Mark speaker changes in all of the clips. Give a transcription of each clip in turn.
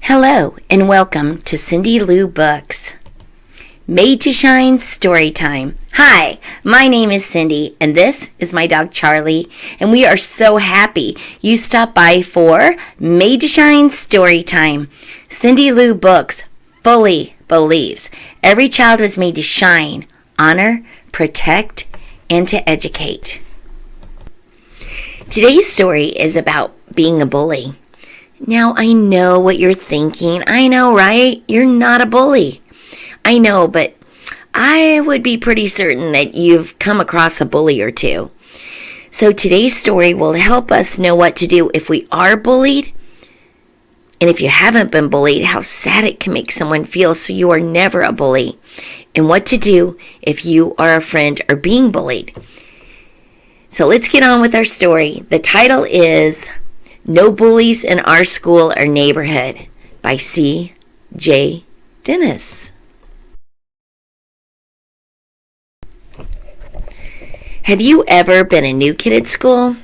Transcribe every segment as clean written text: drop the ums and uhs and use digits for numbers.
Speaker 1: Hello and welcome to Cindy Lou Books. Made to Shine Story Time. Hi, my name is Cindy and this is my dog Charlie, and we are so happy you stopped by for Made to Shine Story Time. Cindy Lou Books fully believes every child was made to shine, honor, protect, and to educate. Today's story is about being a bully. Now, I know what you're thinking. I know, right? You're not a bully. I know, but I would be pretty certain that you've come across a bully or two. So today's story will help us know what to do if we are bullied. And if you haven't been bullied, how sad it can make someone feel so you are never a bully. And what to do if you are a friend or being bullied. So let's get on with our story. The title is No Bullies in Our School or Neighborhood by C.J. Dennis. Have you ever been a new kid at school?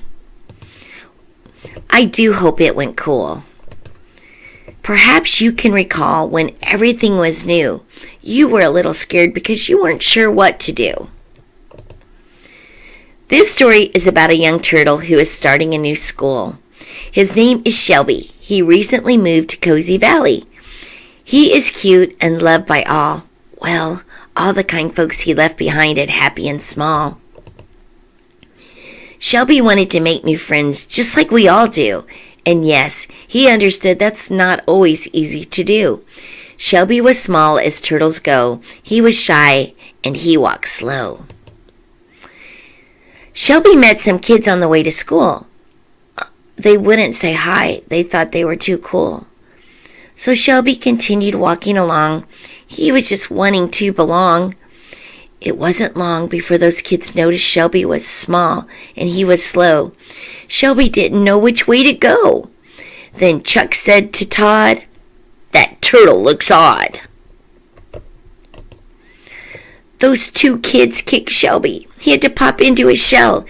Speaker 1: I do hope it went cool. Perhaps you can recall when everything was new. You were a little scared because you weren't sure what to do. This story is about a young turtle who is starting a new school. His name is Shelby. He recently moved to Cozy Valley. He is cute and loved by all. Well, all the kind folks he left behind at Happy and Small. Shelby wanted to make new friends just like we all do. And yes, he understood that's not always easy to do. Shelby was small as turtles go. He was shy and he walked slow. Shelby met some kids on the way to school. They wouldn't say hi. They thought they were too cool. So Shelby continued walking along. He was just wanting to belong. It wasn't long before those kids noticed Shelby was small and he was slow. Shelby didn't know which way to go. Then Chuck said to Todd, "That turtle looks odd." Those two kids kicked Shelby. He had to pop into his shell.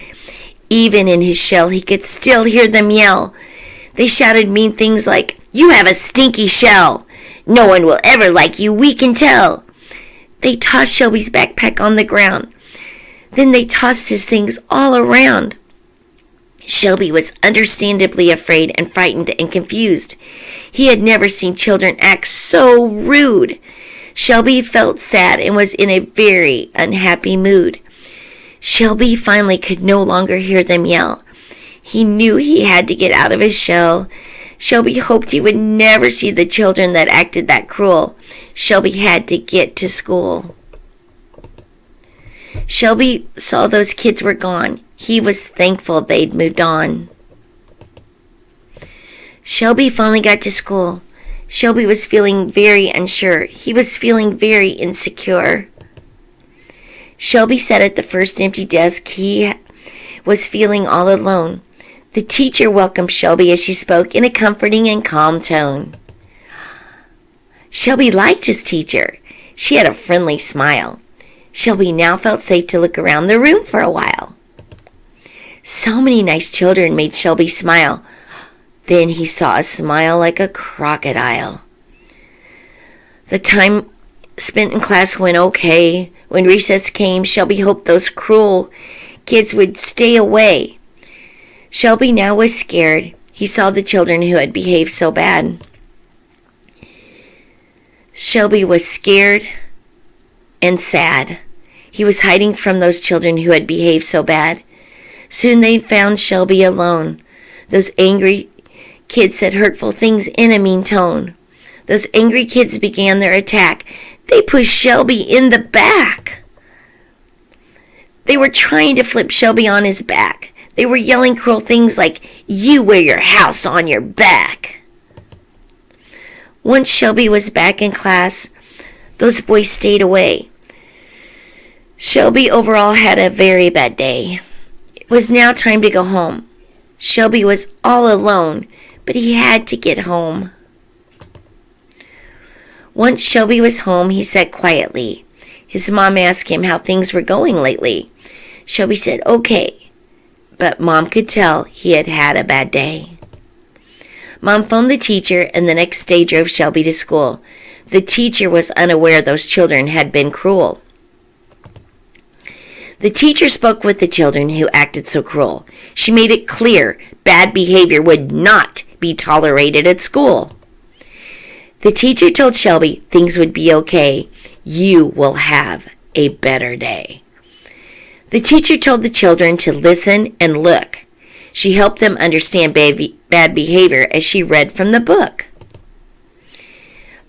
Speaker 1: Even in his shell, he could still hear them yell. They shouted mean things like, "You have a stinky shell. No one will ever like you, we can tell." They tossed Shelby's backpack on the ground. Then they tossed his things all around. Shelby was understandably afraid and frightened and confused. He had never seen children act so rude. Shelby felt sad and was in a very unhappy mood. Shelby finally could no longer hear them yell. He knew he had to get out of his shell. Shelby hoped he would never see the children that acted that cruel. Shelby had to get to school. Shelby saw those kids were gone. He was thankful they'd moved on. Shelby finally got to school. Shelby was feeling very unsure. He was feeling very insecure. Shelby sat at the first empty desk. He was feeling all alone. The teacher welcomed Shelby as she spoke in a comforting and calm tone. Shelby liked his teacher. She had a friendly smile. Shelby now felt safe to look around the room for a while. So many nice children made Shelby smile. Then he saw a smile like a crocodile. The time spent in class went okay. When recess came, Shelby hoped those cruel kids would stay away. Shelby now was scared. He saw the children who had behaved so bad. Shelby was scared and sad. He was hiding from those children who had behaved so bad. Soon they found Shelby alone. Those angry kids said hurtful things in a mean tone. Those angry kids began their attack. They pushed Shelby in the back. They were trying to flip Shelby on his back. They were yelling cruel things like, "You wear your house on your back." Once Shelby was back in class, those boys stayed away. Shelby overall had a very bad day. It was now time to go home. Shelby was all alone, but he had to get home. Once Shelby was home, he said quietly. His mom asked him how things were going lately. Shelby said, "Okay," but Mom could tell he had had a bad day. Mom phoned the teacher and the next day drove Shelby to school. The teacher was unaware those children had been cruel. The teacher spoke with the children who acted so cruel. She made it clear bad behavior would not be tolerated at school. The teacher told Shelby things would be okay. You will have a better day. The teacher told the children to listen and look. She helped them understand bad behavior as she read from the book.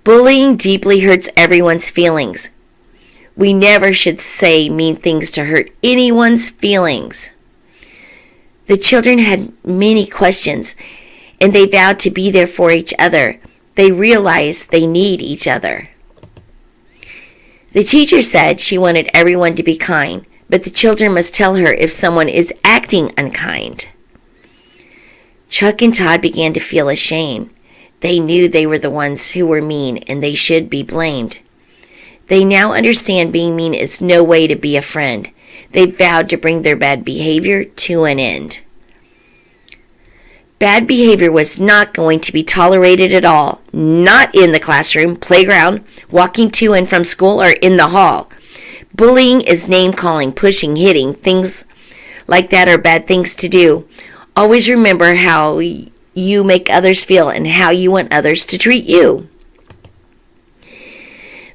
Speaker 1: Bullying deeply hurts everyone's feelings. We never should say mean things to hurt anyone's feelings. The children had many questions, and they vowed to be there for each other. They realized they need each other. The teacher said she wanted everyone to be kind, but the children must tell her if someone is acting unkind. Chuck and Todd began to feel ashamed. They knew they were the ones who were mean, and they should be blamed. They now understand being mean is no way to be a friend. They vowed to bring their bad behavior to an end. Bad behavior was not going to be tolerated at all. Not in the classroom, playground, walking to and from school, or in the hall. Bullying is name-calling, pushing, hitting. Things like that are bad things to do. Always remember how you make others feel and how you want others to treat you.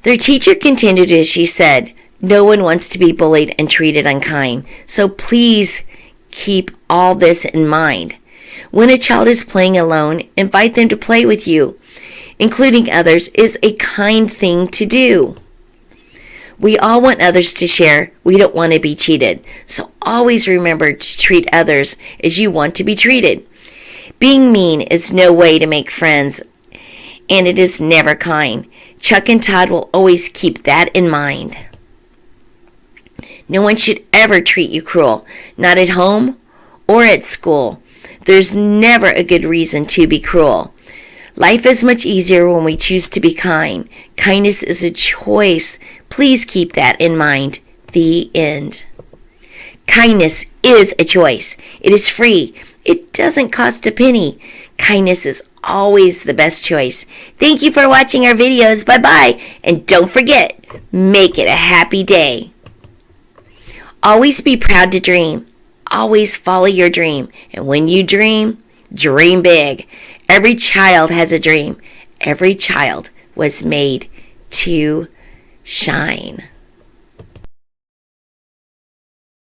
Speaker 1: Their teacher continued as she said, no one wants to be bullied and treated unkind, so please keep all this in mind. When a child is playing alone, invite them to play with you. Including others is a kind thing to do. We all want others to share. We don't want to be cheated. So always remember to treat others as you want to be treated. Being mean is no way to make friends, and it is never kind. Chuck and Todd will always keep that in mind. No one should ever treat you cruel, not at home or at school. There's never a good reason to be cruel. Life is much easier when we choose to be kind. Kindness is a choice. Please keep that in mind. The end. Kindness is a choice. It is free. It doesn't cost a penny. Kindness is always the best choice. Thank you for watching our videos. Bye-bye. And don't forget, make it a happy day. Always be proud to dream. Always follow your dream. And when you dream, dream big. Every child has a dream. Every child was made to shine.